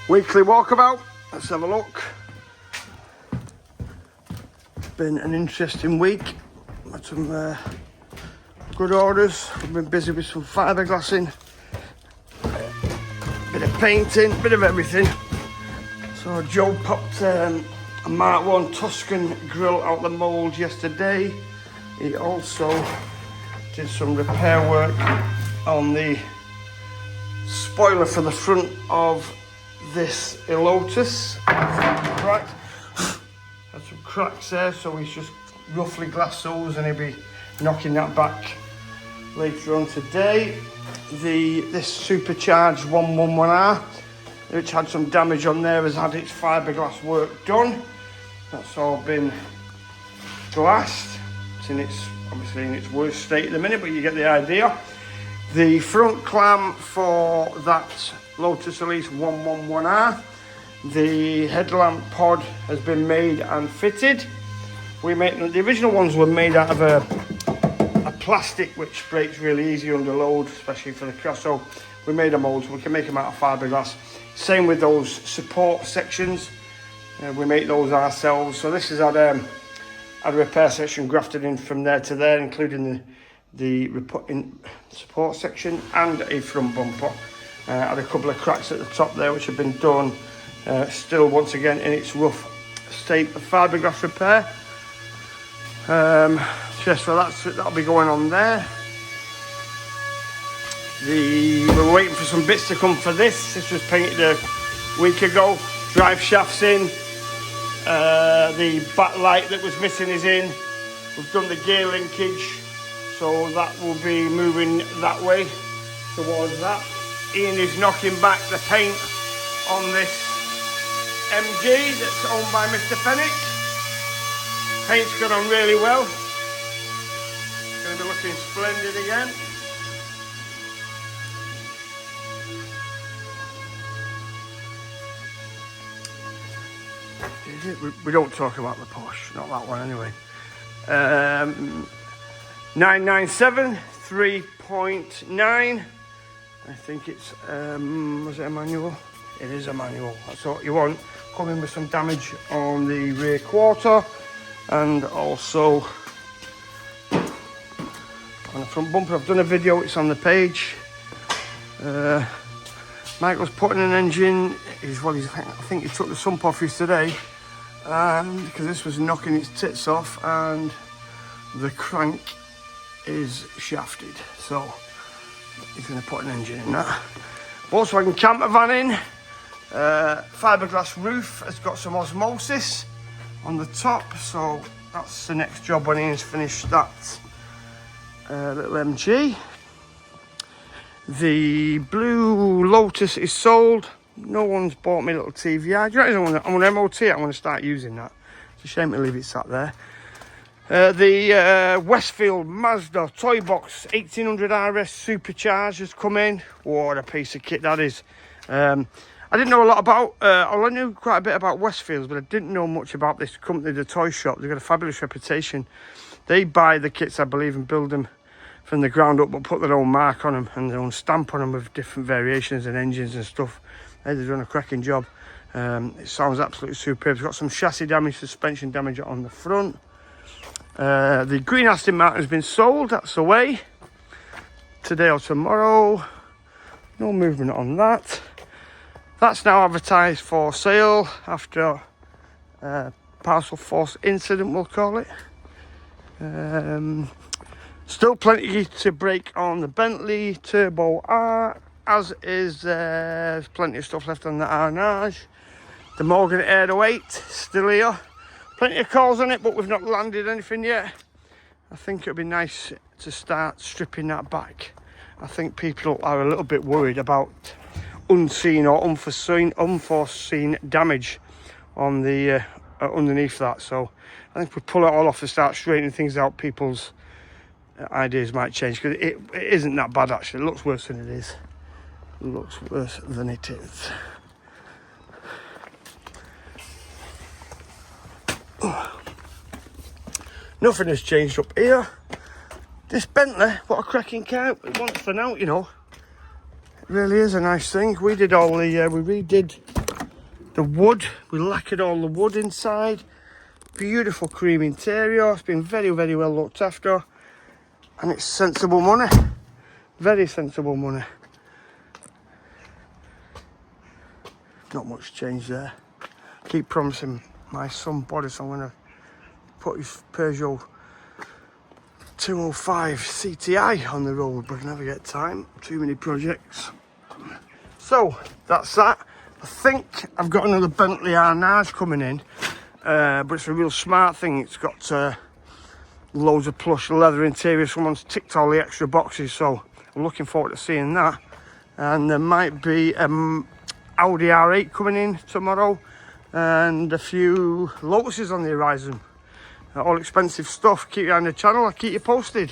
Weekly walkabout. Let's have a look. It's been an interesting week. Had some good orders. We've been busy with some fiberglassing, bit of painting, bit of everything. So Joe popped a Mark 1 Tuscan grill out the mould yesterday. He also did some repair work on the spoiler for the front of this Lotus. Right. Had some cracks there, so he's just roughly glassed those and he'll be knocking that back later on today. This supercharged 111R, which had some damage on there, has had its fiberglass work done. That's all been glassed. It's obviously in its worst state at the minute, but you get the idea. The front clamp for that Lotus Elise 111R, the headlamp pod has been made and fitted. The original ones were made out of a plastic which breaks really easy under load, especially for the cross. So we made a mould, so we can make them out of fiberglass. Same with those support sections. We make those ourselves. So this is had a repair section grafted in from there to there, including the support section and a front bumper. Had a couple of cracks at the top there which have been done. Still once again in its rough state of fiberglass repair. So that'll be going on there. We're waiting for some bits to come for this. This was painted a week ago. Drive shafts in. The backlight that was missing is in. We've done the gear linkage, so that will be moving that way towards that. Ian is knocking back the paint on this MG that's owned by Mr. Fenwick. Paint's gone on really well. It's going to be looking splendid again. We don't talk about the Porsche, not that one anyway. 997 3.9. I think it's was it a manual? It is a manual. That's what you want. Coming with some damage on the rear quarter and also on the front bumper. I've done a video, it's on the page. Michael's putting an engine. I think he took the sump off his today. Because this was knocking its tits off and the crank is shafted, so he's going to put an engine in that. Volkswagen camper van in, fiberglass roof, has got some osmosis on the top, so that's the next job when Ian's finished that little MG. The blue Lotus is sold. No one's bought me a little TVI. Do you know, I want to MOT it. I want to start using that. It's a shame to leave it sat there. The Westfield Mazda toy box 1800 RS supercharged has come in. What a piece of kit that is. I didn't know a lot about, I knew quite a bit about Westfields, but I didn't know much about this company, the toy shop. They've got a fabulous reputation. They buy the kits, I believe, and build them from the ground up, but put their own mark on them and their own stamp on them with different variations and engines and stuff. They've done a cracking job. It sounds absolutely superb. It's got some chassis damage, suspension damage on the front. The green Aston Martin has been sold. That's away today or tomorrow. No movement on that. That's now advertised for sale after parcel force incident, we'll call it. Still plenty to break on the Bentley Turbo R. As is, there's plenty of stuff left on the Arnage. The Morgan Aero 8, still here. Plenty of calls on it, but we've not landed anything yet. I think it would be nice to start stripping that back. I think people are a little bit worried about unseen or unforeseen damage on the underneath that. So I think if we pull it all off and start straightening things out, people's ideas might change. Because it isn't that bad actually. It looks worse than it is. It looks worse than it is. Nothing has changed up here. This Bentley, what a cracking car. It wants for now, you know. It really is a nice thing. We did all the, we redid The wood, we lacquered all the wood inside. Beautiful cream interior. It's been very, very well looked after. And it's sensible money. Very sensible money. Not much change there. Keep promising my son Boris I'm going to put his Peugeot 205 CTI on the road, but I never get time. Too many projects. So that's that. I think I've got another Bentley R9 coming in, but it's a real smart thing. It's got loads of plush leather interior. Someone's ticked all the extra boxes, so I'm looking forward to seeing that. And there might be Audi R8 coming in tomorrow, and a few Lotuses on the horizon. All expensive stuff. Keep your eye on the channel, I'll keep you posted.